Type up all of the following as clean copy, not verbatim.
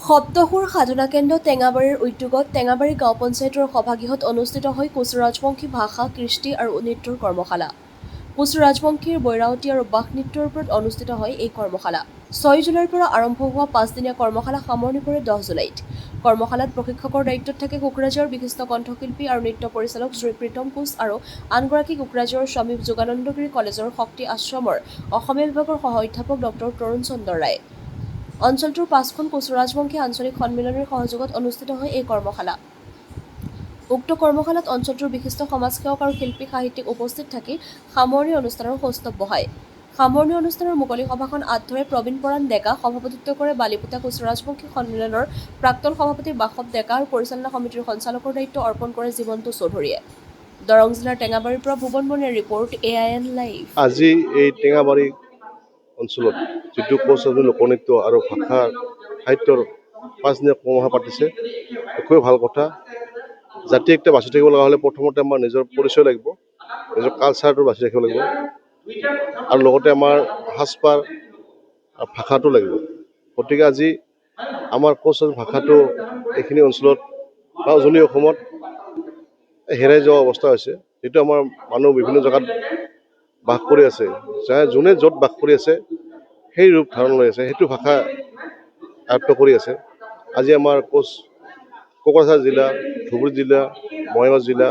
শব্দসুৰ সাধনা কেন্দ্ৰ টেঙাবাৰীৰ উদ্যোগত টেঙাবাৰী গাঁও পঞ্চায়তৰ সভাগৃহত অনুষ্ঠিত হয় কোচ ৰাজবংশী ভাষা, কৃষ্টি আৰু নৃত্যৰ কৰ্মশালা। কোচ ৰাজবংশীৰ বৈৰাৱতী আৰু বাস নৃত্যৰ ওপৰত অনুষ্ঠিত হয় এই কৰ্মশালা। 6 জুলাইৰ পৰা আৰম্ভ হোৱা 5 দিনীয়া কৰ্মশালা সামৰণি পৰে 10 জুলাইত। কৰ্মশালাত প্ৰশিক্ষকৰ দায়িত্বত থাকে কোকৰাঝাৰৰ বিশিষ্ট কণ্ঠশিল্পী আৰু নৃত্য পৰিচালক শ্ৰী প্ৰীতম কোচ আৰু আনগৰাকী কোকৰাঝাৰৰ স্বামী যোগানন্দগিৰি কলেজৰ শক্তি আশ্ৰমৰ অসমীয়া বিভাগৰ সহ অধ্যাপক ডক্টৰ তৰুণ চন্দ্ৰ ৰায়। অঞ্চলটোৰ 5খন কোচ ৰাজবংশী আঞ্চলিক সন্মিলনীৰ সহযোগত অনুষ্ঠিত হয় এই কৰ্মশালা। উক্ত কৰ্মশালাত অঞ্চলটোৰ বিশিষ্ট সমাজসেৱক আৰু শিল্পী সাহিত্যিক উপস্থিত থাকি সামৰণি অনুষ্ঠানৰ সৌষ্ঠৱ বহায়। সামৰণি অনুষ্ঠানৰ মুকলি সভাখন আঁতৰে প্ৰবীণ পৰাণ ডেকা, সভাপতিত্ব কৰে বালিপুতা কোচ ৰাজবংশী সন্মিলনৰ প্ৰাক্তন সভাপতি বাসৱ ডেকা আৰু পৰিচালনা সমিতিৰ সঞ্চালকৰ দায়িত্ব অৰ্পণ কৰে জীৱন্তু চৌধুৰীয়ে। দৰং জিলাৰ টেঙাবাৰীৰ পৰা ভুৱন বনিয়াৰ ৰিপৰ্ট, AIN লাইভ। আজি এই টেঙাবাৰী অঞ্চলত যিটো কোচ লোকনৃত্য আৰু ভাষা সাহিত্যৰ 5 দিনীয়া কৰ্মশালা পাতিছে, খুবেই ভাল কথা। জাতি একটা বাচি থাকিব লগা হ'লে প্ৰথমতে আমাৰ নিজৰ পৰিচয় লাগিব, নিজৰ কালচাৰটো বাচি ৰাখিব লাগিব আৰু লগতে আমাৰ সাজপাৰ আৰু ভাষাটো লাগিব। গতিকে আজি আমাৰ কোচ ভাষাটো এইখিনি অঞ্চলত বা উজনি অসমত হেৰাই যোৱা অৱস্থা হৈছে। যিটো আমাৰ মানুহ বিভিন্ন জেগাত বাস কৰি আছে, যোনে য'ত বাস কৰি আছে সেই ৰূপ ধাৰণ লৈ আছে, সেইটো ভাষা আয়ত্ব কৰি আছে। আজি আমাৰ কোচ কোকৰাঝাৰ জিলা, ধুবুৰী জিলা, বঙাইগাঁও জিলা,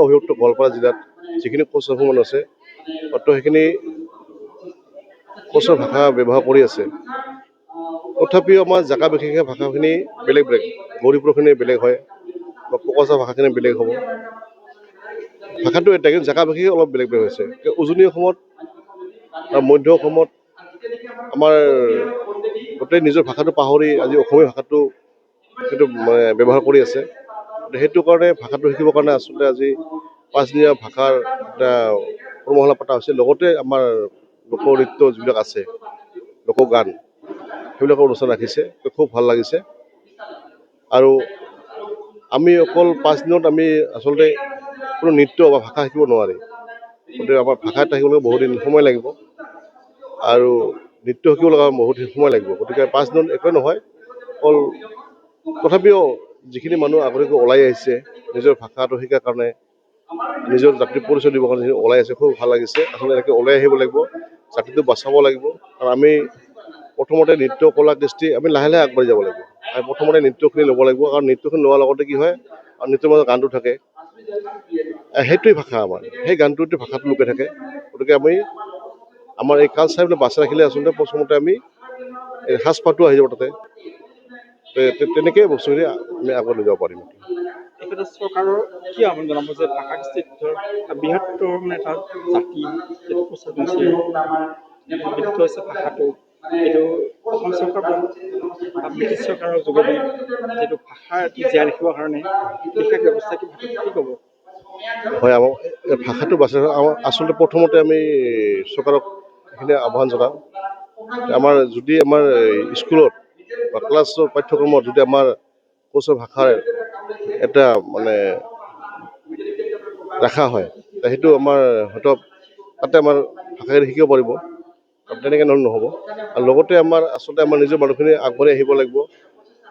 অভিভুক্ত গোৱালপাৰা জিলাত যিখিনি কোচ ৰাজবংশী আছে, মাত্ৰ সেইখিনি কোচৰ ভাষা ব্যৱহাৰ কৰি আছে। তথাপিও আমাৰ জেগা বিশেষে ভাষাখিনি বেলেগ বেলেগ, গৌৰীপুৰখিনি বেলেগ হয় বা কোকৰাঝাৰ ভাষাখিনি বেলেগ হ'ব। ভাষাটো এটা, কিন্তু জেগা বিশেষে অলপ বেলেগ বেলেগ হৈছে। উজনি অসমত আৰু মধ্য অসমত আমাৰ গোটেই নিজৰ ভাষাটো পাহৰি আজি অসমীয়া ভাষাটো সেইটো ব্যৱহাৰ কৰি আছে। সেইটো কাৰণে ভাষাটো শিকিবৰ কাৰণে আচলতে আজি 5 দিনীয়া ভাষাৰ এটা কৰ্মশালা পতা হৈছে। লগতে আমাৰ লোকনৃত্য যিবিলাক আছে, লোকগান, সেইবিলাকৰ অনুষ্ঠান ৰাখিছে, খুব ভাল লাগিছে। আৰু আমি অকল 5 দিনত আমি আচলতে কোনো নৃত্য বা ভাষা শিকিব নোৱাৰি। গতিকে আমাৰ ভাষা এটা শিকিবলৈ বহুত দিন সময় লাগিব আৰু নৃত্য শিকিব লগা বহুত সময় লাগিব। গতিকে 5 দিনত একোৱে নহয়। অকল তথাপিও যিখিনি মানুহ আগলৈকে ওলাই আহিছে নিজৰ ভাষাটো শিকাৰ কাৰণে, নিজৰ জাতিৰ পৰিচয় দিবৰ কাৰণে যিখিনি ওলাই আছে, খুব ভাল লাগিছে। আচলতে এনেকৈ ওলাই আহিব লাগিব, জাতিটো বচাব লাগিব। আৰু আমি প্ৰথমতে নৃত্য, কলা, কৃষ্টি আমি লাহে লাহে আগবাঢ়ি যাব লাগিব। আমি প্ৰথমতে নৃত্যখিনি ল'ব লাগিব, কাৰণ নৃত্যখিনি লোৱাৰ লগতে কি হয়, আৰু নৃত্যৰ মাজত গানটো থাকে, সেইটোৱে ভাষা আমাৰ, সেই গানটোতে ভাষাটো লুকাই থাকে। গতিকে আমি আমাৰ এই কালচাৰবিলাক বাছি ৰাখিলে আচলতে প্ৰথমতে আমি এই সাজপাৰটো আহি যাব তাতে, তেনেকেই বস্তুখিনি আমি আগত লৈ যাব পাৰিম। চৰকাৰৰ কি আহ্বান জনাব যে ভাষা কৃষ্টিৰ বৃহত্তৰ এটা জাতি, যিটো কোচ ৰাজবংশী বিলুপ্ত হৈছে ভাষাটো, এইটো অসম চৰকাৰ বা ব্ৰিটিছ চৰকাৰৰ যোগেদি যিটো ভাষা জীয়াই ৰাখিবৰ কাৰণে বিশেষ ব্যৱস্থা কি ক'ব? হয়, আমাৰ ভাষাটো বাছি আচলতে প্ৰথমতে আমি চৰকাৰক এইখিনি আহ্বান জনাওঁ। আমাৰ যদি আমাৰ স্কুলত বা ক্লাছৰ পাঠ্যক্ৰমত যদি আমাৰ কোচৰ ভাষাৰ এটা ৰখা হয়, সেইটো আমাৰ হয়তো তাতে আমাৰ ভাষাখিনি শিকিব পাৰিব। তেনেকৈ নহ'লে নহ'ব। আৰু লগতে আমাৰ আচলতে আমাৰ নিজৰ মানুহখিনি আগবাঢ়ি আহিব লাগিব,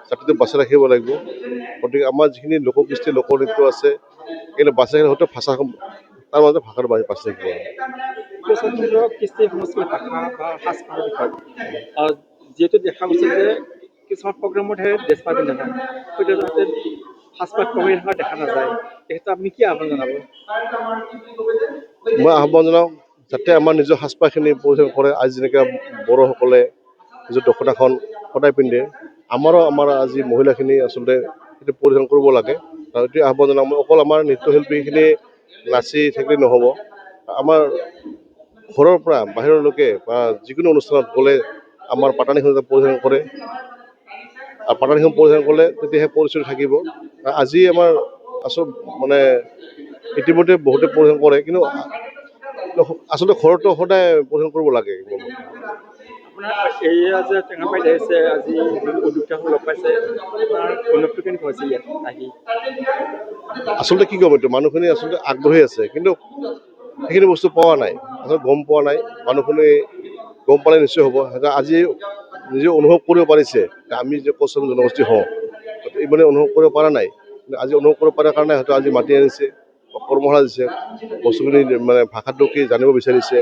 জাতিটো বাছি ৰাখিব লাগিব। গতিকে আমাৰ যিখিনি লোককৃষ্টি, লোকনৃত্য আছে, এইবিলাক বাছি ৰাখিলে হয়তো ভাষা, তাৰ মাজতে ভাষাটো বাছি ৰাখিব লাগিব। কৃষ্টি সংস্কৃতি ভাষা বা সাজপাৰৰ বিষয় যিহেতু দেখা গৈছে যে কিছুমান প্ৰগ্ৰামতহে ড্ৰেছ পিন্ধা হয়, সেইটো যাতে সাজপাৰ কমি থকা দেখা নাযায়, তেখেতক আপুনি কি আহ্বান জনাব? মই আহ্বান জনাওঁ যাতে আমাৰ নিজৰ সাজপাৰখিনি পৰিধান কৰে। আজি যেনেকৈ বড়োসকলে নিজৰ দখনাখন সদায় পিন্ধে, আমাৰ আজি মহিলাখিনি আচলতে সেইটো পৰিধান কৰিব লাগে। আৰু এইটোৱে আহ্বান জনাওঁ মই। অকল আমাৰ নৃত্যশিল্পীখিনি নাচি থাকিলে নহ'ব, আমাৰ ঘৰৰ পৰা বাহিৰলৈকে বা যিকোনো অনুষ্ঠানত গ'লে আমাৰ পাতানিখন পৰিধান কৰে, আৰু পাতানিখন পৰিধান কৰিলে তেতিয়াহে পৰিচয় থাকিব। আজি আমাৰ ইতিমধ্যে বহুতে পৰিধান কৰে, কিন্তু আচলতে ঘৰতো সদায় পৰিধান কৰিব লাগে। আপোনাৰ এয়া যে টেঙাবাৰীত আহিছে, আজি উদ্যোক্তাসকল লগ পাইছে, আপোনাৰ অনুভৱটো কেনেকুৱা হৈছে ইয়াত আহি? আচলতে কি ক'ম, এইটো মানুহখিনি আচলতে আগ্ৰহী আছে, কিন্তু সেইখিনি বস্তু পোৱা নাই, আচলতে গম পোৱা নাই। মানুহখিনি গম পালে নিশ্চয় হ'ব। আজি নিজে অনুভৱ কৰিব পাৰিছে আমি যে কোচ ৰাজবংশী জনগোষ্ঠী হওঁ এইমানে অনুভৱ কৰিব পৰা নাই। কিন্তু আজি অনুভৱ কৰিব পৰাৰ কাৰণে হয়তো আজি মাতি আনিছে, কৰ্মশালা দিছে, বস্তুখিনি মানে ভাষাটো কি জানিব বিচাৰিছে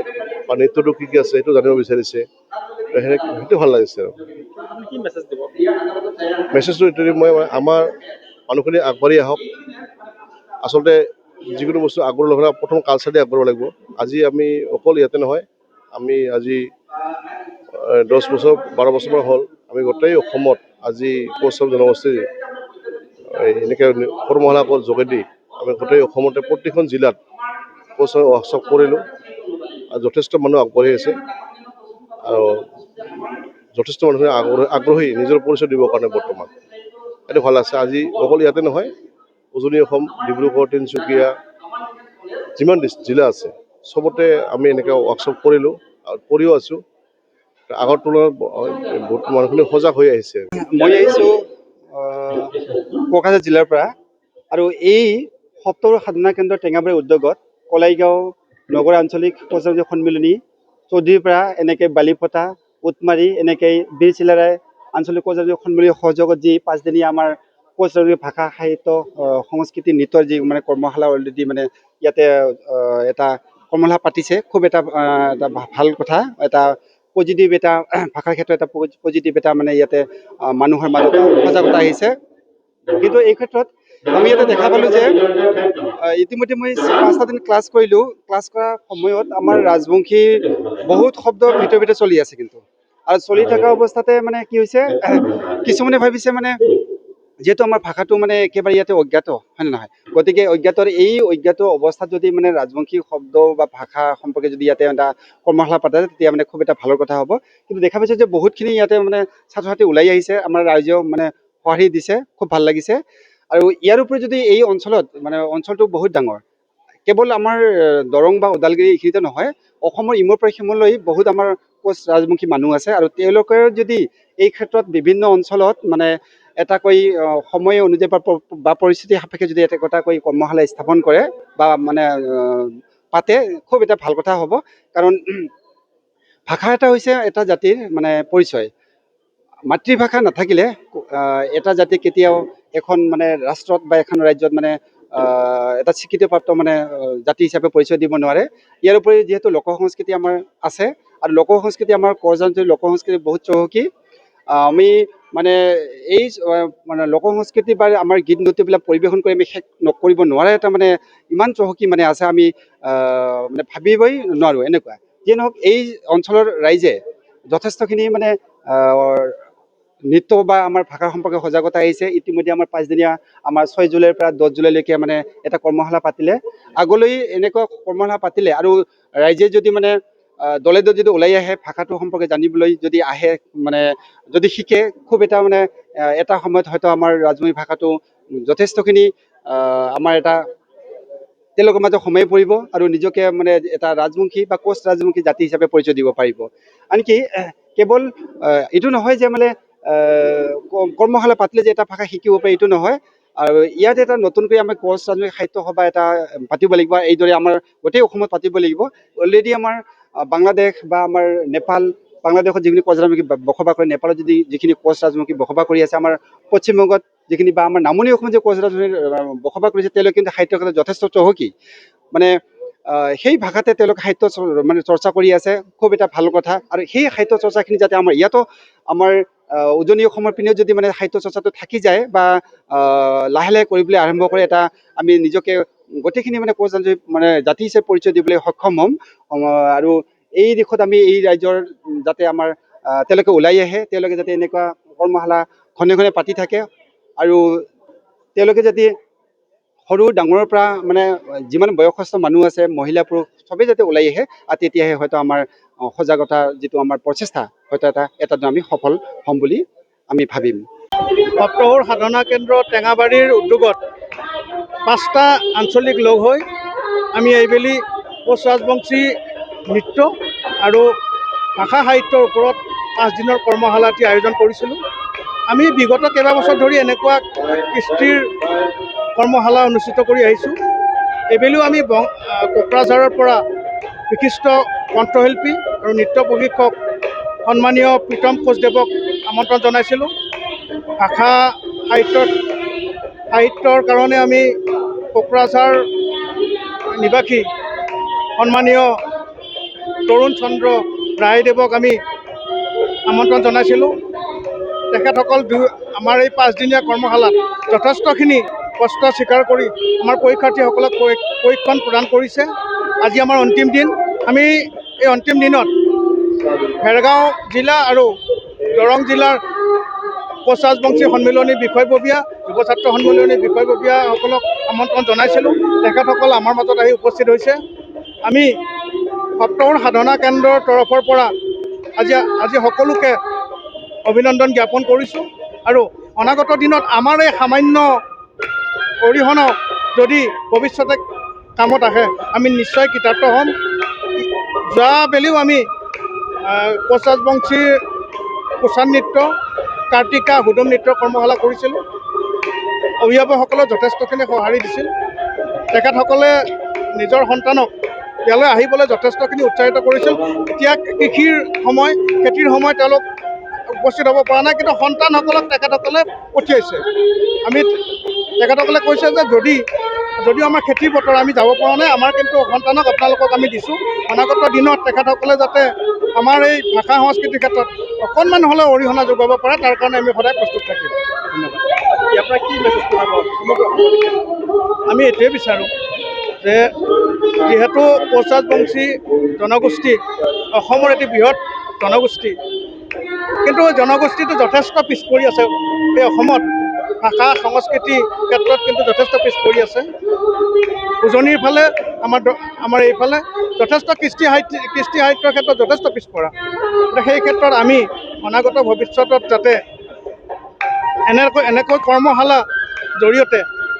বা নৃত্যটো কি কি আছে সেইটো জানিব বিচাৰিছে। সেইটো ভাল লাগিছে আৰু আপুনি কি মেছেজ দিব? মেছেজটো এইটোৱে মই আমাৰ মানুহখিনি আগবাঢ়ি আহক। আচলতে যিকোনো বস্তু আগবঢ়াব হ'লে প্ৰথম কালচাৰতে আগবঢ়াব লাগিব। আজি আমি অকল ইয়াতে নহয়, আমি আজি 10 বছৰ 12 বছৰমান হ'ল আমি গোটেই অসমত আজি কোচ জনগোষ্ঠীৰ এনেকৈ কৰ্মশালাৰ যোগেদি আমি গোটেই অসমতে প্ৰতিখন জিলাত কোচ ৱৰ্কশ্বপ কৰিলোঁ আৰু যথেষ্ট মানুহ আগবাঢ়ি আছে আৰু যথেষ্ট মানুহে আগ্ৰহী নিজৰ পৰিচয় দিবৰ কাৰণে বৰ্তমান। এইটো ভাল আছে। আজি অকল ইয়াতে নহয়, উজনি অসম, ডিব্ৰুগড়, তিনিচুকীয়া যিমান জিলা আছে চবতে আমি এনেকৈ ৱৰ্কশ্বপ কৰিলোঁ আৰু কৰিও আছোঁ। আগৰ তুলনাত বহুত মানুহখিনি সজাগ হৈ আহিছে। মই আহিছোঁ কোকৰাঝাৰ জিলাৰ পৰা আৰু এই সপ্তৰ সাধনা কেন্দ্ৰ টেঙাবাৰী উদ্যোগত কলাইগাঁও নগৰ আঞ্চলিক কোচ ৰাজবংশী সন্মিলনী চৌধুৰীৰ পৰা এনেকৈ বালিপটা উটমাৰী এনেকৈ বীৰচিলাৰাই আঞ্চলিক কোচ ৰাজবংশী সন্মিলনীৰ সহযোগত যি 5 দিনীয়া আমাৰ কোচ ৰাজবংশী ভাষা সাহিত্য সংস্কৃতি নৃত্যৰ যি মানে কৰ্মশালা অলৰেডি মানে ইয়াতে এটা কৰ্মশালা পাতিছে। খুব এটা ভাল কথা, এটা পজিটিভ এটা ভাষাৰ ক্ষেত্ৰত এটা পজিটিভ এটা মানে ইয়াতে মানুহৰ মাজত সজাগতা আহিছে। কিন্তু এই ক্ষেত্ৰত আমি ইয়াতে দেখা পালোঁ যে ইতিমধ্যে মই 5টা দিন ক্লাছ কৰিলোঁ। ক্লাছ কৰাৰ সময়ত আমাৰ ৰাজবংশীৰ বহুত শব্দ ভিতৰে চলি আছে, কিন্তু আৰু চলি থকা অৱস্থাতে মানে কি হৈছে, কিছুমানে ভাবিছে মানে যিহেতু আমাৰ ভাষাটো মানে একেবাৰে ইয়াতে অজ্ঞাত, হয় নে নহয়? গতিকে অজ্ঞাত অৱস্থাত যদি মানে ৰাজবংশী শব্দ বা ভাষা সম্পৰ্কে যদি ইয়াতে এটা কৰ্মশালা পাতে তেতিয়া মানে খুব এটা ভালৰ কথা হ'ব। কিন্তু দেখা পাইছে যে বহুতখিনি ইয়াতে মানে ছাত্ৰ ছাত্ৰী ওলাই আহিছে, আমাৰ ৰাইজেও মানে সঁহাৰি দিছে, খুব ভাল লাগিছে। আৰু ইয়াৰ উপৰি যদি এই অঞ্চলত মানে অঞ্চলটো বহুত ডাঙৰ, কেৱল আমাৰ দৰং বা ওদালগুৰি এইখিনিতে নহয়, অসমৰ ইমূৰ পৰা সিমূৰলৈ বহুত আমাৰ কোচ ৰাজবংশী মানুহ আছে আৰু তেওঁলোকে যদি এই ক্ষেত্ৰত বিভিন্ন অঞ্চলত মানে এটাকৈ সময় অনুযায়ী বা পৰিস্থিতি সাপেক্ষে যদি একোটাকৈ কৰ্মশালা স্থাপন কৰে বা মানে পাতে, খুব এটা ভাল কথা হ'ব। কাৰণ ভাষা এটা হৈছে এটা জাতিৰ মানে পৰিচয়। মাতৃভাষা নাথাকিলে এটা জাতি কেতিয়াও এখন মানে ৰাষ্ট্ৰত বা এখন ৰাজ্যত মানে এটা স্বীকৃতিপ্ৰাপ্ত মানে জাতি হিচাপে পৰিচয় দিব নোৱাৰে। ইয়াৰ উপৰি যিহেতু লোক সংস্কৃতি আমাৰ আছে আৰু লোক সংস্কৃতি আমাৰ কোচ লোক সংস্কৃতি বহুত চহকী। আমি মানে এই মানে লোক সংস্কৃতি বা আমাৰ গীত নৃত্যবিলাক পৰিৱেশন কৰি আমি শেষ কৰিব নোৱাৰা এটা মানে ইমান চহকী মানে আছে, আমি মানে ভাবিবই নোৱাৰোঁ এনেকুৱা। যিয়ে নহওক এই অঞ্চলৰ ৰাইজে যথেষ্টখিনি মানে নৃত্য বা আমাৰ ভাষা সম্পৰ্কে সজাগতা আহিছে। ইতিমধ্যে আমাৰ 5 দিনীয়া আমাৰ 6 জুলাইৰ পৰা 10 জুলাইলৈকে মানে এটা কৰ্মশালা পাতিলে। আগলৈ এনেকুৱা কৰ্মশালা পাতিলে আৰু ৰাইজে যদি মানে দলে দলে যদি ওলাই আহে, ভাষাটো সম্পৰ্কে জানিবলৈ যদি আহে, মানে যদি শিকে, খুব এটা মানে এটা সময়ত হয়তো আমাৰ ৰাজবংশী ভাষাটো যথেষ্টখিনি আমাৰ এটা তেওঁলোকৰ মাজত সোমাই পৰিব আৰু নিজকে মানে এটা ৰাজবংশী বা কোচ ৰাজবংশী জাতি হিচাপে পৰিচয় দিব পাৰিব। আনকি কেৱল এইটো নহয় যে মানে কৰ্মশালা পাতিলে যে এটা ভাষা শিকিব পাৰি এইটো নহয়। আৰু ইয়াত এটা নতুনকৈ আমাৰ কোচ ৰাজবংশী সাহিত্য সভা এটা পাতিব লাগিব, এইদৰে আমাৰ গোটেই অসমত পাতিব লাগিব। অলৰেডি আমাৰ বাংলাদেশ বা আমাৰ নেপাল, বাংলাদেশত যিখিনি কোচ ৰাজবংশী বসবাস কৰে, নেপালত যিখিনি কোচ ৰাজবংশী বসবাস কৰি আছে, আমাৰ পশ্চিমবংগত যিখিনি বা আমাৰ নামনি অসমত যে কোচ ৰাজবংশী বসবাস কৰিছে, তেওঁলোকে কিন্তু সাহিত্যৰ ক্ষেত্ৰত যথেষ্ট চহকী। মানে সেই ভাষাতে তেওঁলোকে সাহিত্য মানে চৰ্চা কৰি আছে, খুব এটা ভাল কথা। আৰু সেই সাহিত্য চৰ্চাখিনি যাতে আমাৰ ইয়াতো আমাৰ উজনি অসমৰ পিনেও যদি মানে সাহিত্য চৰ্চাটো থাকি যায় বা লাহে লাহে কৰিবলৈ আৰম্ভ কৰে, এটা আমি নিজকে গোটেইখিনি মানে কোচ ৰাজবংশী মানে জাতি হিচাপে পৰিচয় দিবলৈ সক্ষম হ'ম। আৰু এই দিশত আমি এই ৰাইজৰ যাতে আমাৰ তেওঁলোকে ওলাই আহে, তেওঁলোকে যাতে এনেকুৱা কৰ্মশালা ঘনে ঘনে পাতি থাকে আৰু তেওঁলোকে যাতে সৰু ডাঙৰৰ পৰা মানে যিমান বয়সস্থ মানুহ আছে, মহিলা পুৰুষ চবেই যাতে ওলাই আহে, আৰু তেতিয়াহে হয়তো আমাৰ সজাগতা যিটো আমাৰ প্ৰচেষ্টা হয়তো এটা আমি সফল হ'ম বুলি আমি ভাবিম। সপ্তহৰ সাধনা কেন্দ্ৰ টেঙাবাৰীৰ উদ্যোগত 5টা আঞ্চলিক লগ হৈ আমি এইবেলি কোচ ৰাজবংশী নৃত্য আৰু ভাষা সাহিত্যৰ ওপৰত 5 দিনৰ কৰ্মশালা এটি আয়োজন কৰিছিলোঁ। আমি বিগত কেইবাবছৰ ধৰি এনেকুৱা কৃষ্টিৰ কৰ্মশালা অনুষ্ঠিত কৰি আহিছোঁ। এইবেলিও আমি কোকৰাঝাৰৰ পৰা বিশিষ্ট কণ্ঠশিল্পী আৰু নৃত্য প্ৰশিক্ষক সন্মানীয় প্ৰীতম কোচদেৱক আমন্ত্ৰণ জনাইছিলোঁ। ভাষা সাহিত্যৰ কাৰণে আমি কোকৰাঝাৰ নিবাসী সন্মানীয় তৰুণ চন্দ্ৰ ৰায়দেৱক আমি আমন্ত্ৰণ জনাইছিলোঁ। তেখেতসকল আমাৰ এই 5 দিনীয়া কৰ্মশালাত যথেষ্টখিনি কষ্ট স্বীকাৰ কৰি আমাৰ পৰীক্ষাৰ্থীসকলক প্ৰশিক্ষণ প্ৰদান কৰিছে। আজি আমাৰ অন্তিম দিন। আমি এই অন্তিম দিনত ভেৰগাঁও জিলা আৰু দৰং জিলাৰ কোচ ৰাজবংশী সন্মিলনীৰ বিষয়ববীয়া, যুৱ ছাত্ৰ সন্মিলনীৰ বিষয়ববীয়াসকলক আমন্ত্ৰণ জনাইছিলোঁ। তেখেতসকল আমাৰ মাজত আহি উপস্থিত হৈছে। আমি সপ্তহৰ সাধনা কেন্দ্ৰৰ তৰফৰ পৰা আজি সকলোকে অভিনন্দন জ্ঞাপন কৰিছোঁ আৰু অনাগত দিনত আমাৰ এই সামান্য অৰিহণা যদি ভৱিষ্যতে কামত আহে আমি নিশ্চয় কৃতাৰ্থ হ'ম। যোৱাবেলিও আমি কোচ ৰাজবংশীৰ কুচান নৃত্য, কাৰ্তিকা, হুদুম নৃত্যৰ কৰ্মশালা কৰিছিলোঁ। অভিভাৱকসকলেও যথেষ্টখিনি সঁহাৰি দিছিল। তেখেতসকলে নিজৰ সন্তানক ইয়ালৈ আহিবলৈ যথেষ্টখিনি উৎসাহিত কৰিছিল। এতিয়া খেতিৰ সময় তেওঁলোক উপস্থিত হ'ব পৰা নাই, কিন্তু সন্তানসকলক তেখেতসকলে পঠিয়াইছে। তেখেতসকলে কৈছে যে যদিও আমাৰ খেতিৰ বতৰ আমি যাব পৰা নাই, আমাৰ কিন্তু সন্তানক আপোনালোকক আমি দিছোঁ। অনাগত দিনত তেখেতসকলে যাতে আমাৰ এই ভাষা সংস্কৃতিৰ ক্ষেত্ৰত অকণমান হ'লেও অৰিহণা যোগাব পাৰে, তাৰ কাৰণে আমি সদায় প্ৰস্তুত থাকিম। ধন্যবাদ। ইয়াৰ পৰা কি মেছেজ পঠাব সমগ্ৰ আমি এইটোৱে বিচাৰোঁ যে যিহেতু কোচ ৰাজবংশী জনগোষ্ঠী অসমৰ এটি বৃহৎ জনগোষ্ঠী, কিন্তু জনগোষ্ঠীটো যথেষ্ট পিছ পৰি আছে। এই অসমত ভাষা সংস্কৃতিৰ ক্ষেত্ৰত কিন্তু যথেষ্ট পিছ পৰি আছে। উজনিৰ ফালে আমাৰ এইফালে যথেষ্ট কৃষ্টি সাহিত্যৰ ক্ষেত্ৰত যথেষ্ট পিছপৰা। সেই ক্ষেত্ৰত আমি অনাগত ভৱিষ্যতত যাতে এনেকৈ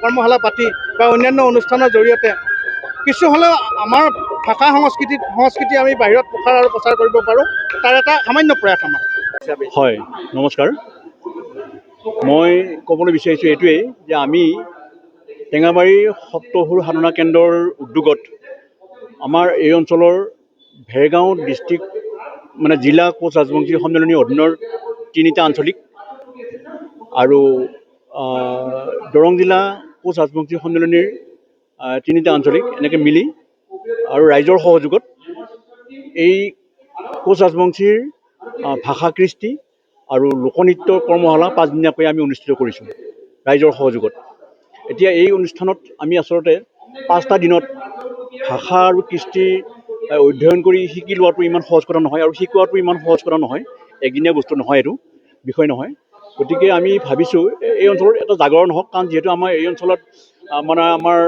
কৰ্মশালা পাতি বা অন্যান্য অনুষ্ঠানৰ জৰিয়তে কিছু হ'লেও আমাৰ ভাষা সংস্কৃতি আমি বাহিৰত প্ৰচাৰ কৰিব পাৰোঁ, তাৰ এটা সামান্য প্ৰয়াস আমাৰ। হয়, নমস্কাৰ। মই ক'বলৈ বিচাৰিছোঁ এইটোৱেই যে আমি টেঙাবাৰী সপ্তসুৰ সাধনা কেন্দ্ৰৰ উদ্যোগত আমাৰ এই অঞ্চলৰ ভেৰগাঁও ডিষ্ট্ৰিক্ট জিলা কোচ ৰাজবংশী সন্মিলনীৰ অধীনৰ 3টা আঞ্চলিক আৰু দৰং জিলা কোচ ৰাজবংশী সন্মিলনীৰ 3টা আঞ্চলিক এনেকৈ মিলি আৰু ৰাইজৰ সহযোগত এই কোচ ৰাজবংশীৰ ভাষা কৃষ্টি আৰু লোকনৃত্যৰ কৰ্মশালা 5 দিনীয়াকৈ আমি অনুষ্ঠিত কৰিছোঁ ৰাইজৰ সহযোগত। এতিয়া এই অনুষ্ঠানত আমি আচলতে 5টা দিনত ভাষা আৰু কৃষ্টি অধ্যয়ন কৰি শিকি লোৱাটো ইমান সহজ কথা নহয়, আৰু শিকোৱাটো ইমান সহজ কথা নহয়। একদিনীয়া বস্তু নহয়, এইটো বিষয় নহয়। গতিকে আমি ভাবিছোঁ এই অঞ্চলত এটা জাগৰণ হওক, কাৰণ যিহেতু আমাৰ এই অঞ্চলত আমাৰ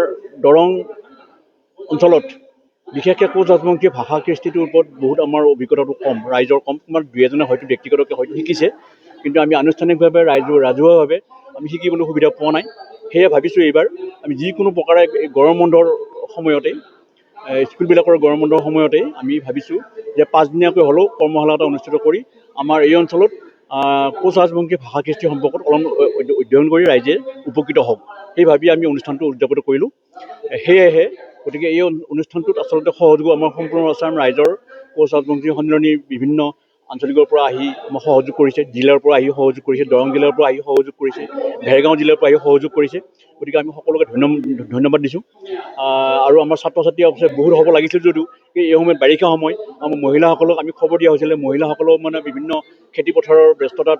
দৰং অঞ্চলত বিশেষকৈ কোচ ৰাজবংশী ভাষা কৃষ্টিটোৰ ওপৰত বহুত আমাৰ অভিজ্ঞতাটো কম, ৰাইজৰ কম। আমাৰ 2-এজনে হয়তো ব্যক্তিগতকৈ হয়তো শিকিছে, কিন্তু আমি আনুষ্ঠানিকভাৱে ৰাজহুৱাভাৱে আমি শিকিবলৈ সুবিধা পোৱা নাই। সেয়ে ভাবিছোঁ এইবাৰ আমি যিকোনো প্ৰকাৰে গৰম বন্ধৰ সময়তেই, স্কুলবিলাকৰ গৰম বন্ধৰ সময়তেই আমি ভাবিছোঁ যে 5 দিনীয়াকৈ হ'লেও কৰ্মশালা এটা অনুষ্ঠিত কৰি আমাৰ এই অঞ্চলত কোচ ৰাজবংশী ভাষা কৃষ্টি সম্পৰ্কত অলপ অধ্যয়ন কৰি ৰাইজে উপকৃত হওক, সেই ভাবি আমি অনুষ্ঠানটো উদযাপন কৰিলোঁ। সেয়েহে গতিকে এই অনুষ্ঠানটোত আচলতে সহযোগ আমাৰ সম্পূৰ্ণ আচাম ৰাইজৰ কোচ ৰাজবংশী সন্মিলনীৰ বিভিন্ন আঞ্চলিকৰ পৰা আহি আমাক সহযোগ কৰিছে, জিলাৰ পৰা আহি সহযোগ কৰিছে, দৰং জিলাৰ পৰা আহি সহযোগ কৰিছে, ভেৰগাঁও জিলাৰ পৰা আহি সহযোগ কৰিছে। গতিকে আমি সকলোকে ধন্যবাদ দিছোঁ। আৰু আমাৰ ছাত্ৰ ছাত্ৰী অৱশ্যে বহুত হ'ব লাগিছিল যদিও এই সময়ত বাৰিষা সময়, আমাৰ মহিলাসকলক আমি খবৰ দিয়া হৈছিলে, মহিলাসকলেও বিভিন্ন খেতিপথাৰৰ ব্যস্ততাত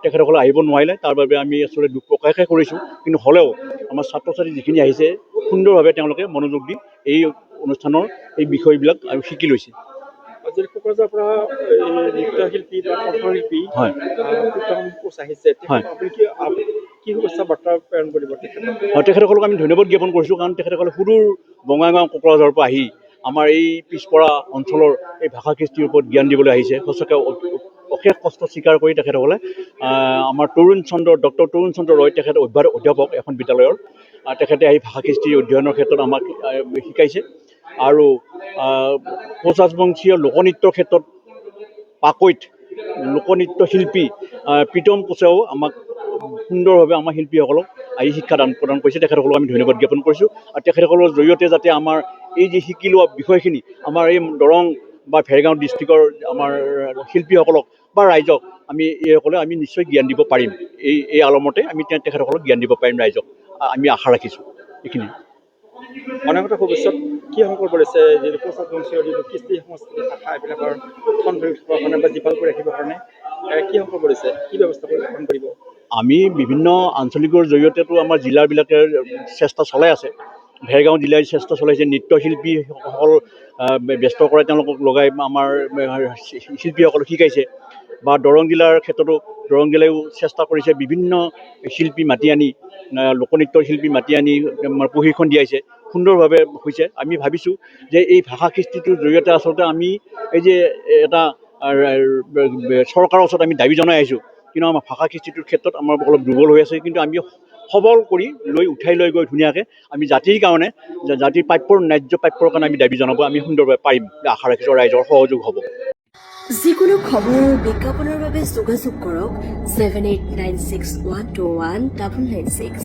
তেখেতসকলে আহিব নোৱাৰিলে। তাৰ বাবে আমি আচলতে দুখ প্ৰকাশহে কৰিছোঁ, কিন্তু হ'লেও আমাৰ ছাত্ৰ ছাত্ৰী যিখিনি আহিছে সুন্দৰভাৱে তেওঁলোকে মনোযোগ দি এই অনুষ্ঠানৰ এই বিষয়বিলাক আৰু শিকি লৈছে। আজি কোকৰাঝাৰৰ পৰা নৃত্যশিল্পী বা কণ্ঠশিল্পী প্ৰীতম কোচ আহিছে, আপুনি কি শুভেচ্ছা বাৰ্তা প্ৰেৰণ কৰিব তেখেতসকলক আমি ধন্যবাদ জ্ঞাপন কৰিছোঁ, কাৰণ তেখেতসকলে সুদূৰ বঙাইগাঁও কোকৰাঝাৰৰ পৰা আহি আমাৰ এই পিছপৰা অঞ্চলৰ এই ভাষা কৃষ্টিৰ ওপৰত জ্ঞান দিবলৈ আহিছে। সঁচাকৈ অশেষ কষ্ট স্বীকাৰ কৰি তেখেতসকলে আমাৰ ডক্টৰ তৰুণ চন্দ্ৰ ৰয়, তেখেত অধ্যাপক এখন বিদ্যালয়ৰ, তেখেতে আহি ভাষা কৃষ্টি অধ্যয়নৰ ক্ষেত্ৰত আমাক শিকাইছে। আৰু কোচ ৰাজবংশীয় লোকনৃত্যৰ ক্ষেত্ৰত পাকৈত লোকনৃত্য শিল্পী প্ৰীতম কোচেও আমাক সুন্দৰভাৱে আমাৰ শিল্পীসকলক আহি শিক্ষাদান প্ৰদান কৰিছে। তেখেতসকলক আমি ধন্যবাদ জ্ঞাপন কৰিছোঁ। আৰু তেখেতসকলৰ জৰিয়তে যাতে আমাৰ এই যে শিকি লোৱা বিষয়খিনি আমাৰ এই দৰং বা ভেৰগাঁও ডিষ্ট্ৰিক্টৰ আমাৰ শিল্পীসকলক বা ৰাইজক আমি এইসকলে আমি নিশ্চয় জ্ঞান দিব পাৰিম। এই আলমতে আমি তেখেতসকলক জ্ঞান দিব পাৰিম ৰাইজক, আমি আশা ৰাখিছোঁ এইখিনি। অনাগত ভৱিষ্যত কি সংকল্প কৰিছে যিটো প্ৰচাৰবংশীয় যিটো কৃষ্টি সংস্কৃতি ভাষা এইবিলাকৰ উত্থান ধৰি ৰাখিবৰ কাৰণে বা জীপাল কৰি ৰাখিবৰ কাৰণে কি সংকল্প কৰিছে, কি ব্যৱস্থা গ্ৰহণ কৰিব? আমি বিভিন্ন আঞ্চলিকৰ জৰিয়তেতো আমাৰ জিলাবিলাকে চেষ্টা চলাই আছে। ভেৰগাঁও জিলাই চেষ্টা চলাইছে, নৃত্যশিল্পীসকল ব্যস্ত কৰাই তেওঁলোকক লগাই আমাৰ শিল্পীসকলক শিকাইছে। বা দৰং জিলাৰ ক্ষেত্ৰতো দৰং জিলাইও চেষ্টা কৰিছে, বিভিন্ন শিল্পী মাতি আনি লোকনৃত্যৰ শিল্পী মাতি আনি প্ৰশিক্ষণ দিয়াইছে, সুন্দৰভাৱে হৈছে। আমি ভাবিছোঁ যে এই ভাষা কৃষ্টিটোৰ জৰিয়তে আচলতে আমি এই যে এটা চৰকাৰৰ ওচৰত আমি দাবী জনাই আহিছোঁ, কিন্তু আমাৰ ভাষা কৃষ্টিটোৰ ক্ষেত্ৰত আমাৰ অলপ দুৰ্বল হৈ আছে। কিন্তু আমি সবল কৰি উঠাই লৈ গৈ ধুনীয়াকৈ আমি জাতিৰ কাৰণে, জাতিৰ ন্যায্য প্ৰাপ্যৰ কাৰণে আমি দাবী জনাব আমি সুন্দৰভাৱে পাৰিম। আশা ৰাখিছোঁ ৰাইজৰ সহযোগ হ'ব। যিকোনো খবৰ আৰু বিজ্ঞাপনৰ বাবে যোগাযোগ কৰক 7896121996।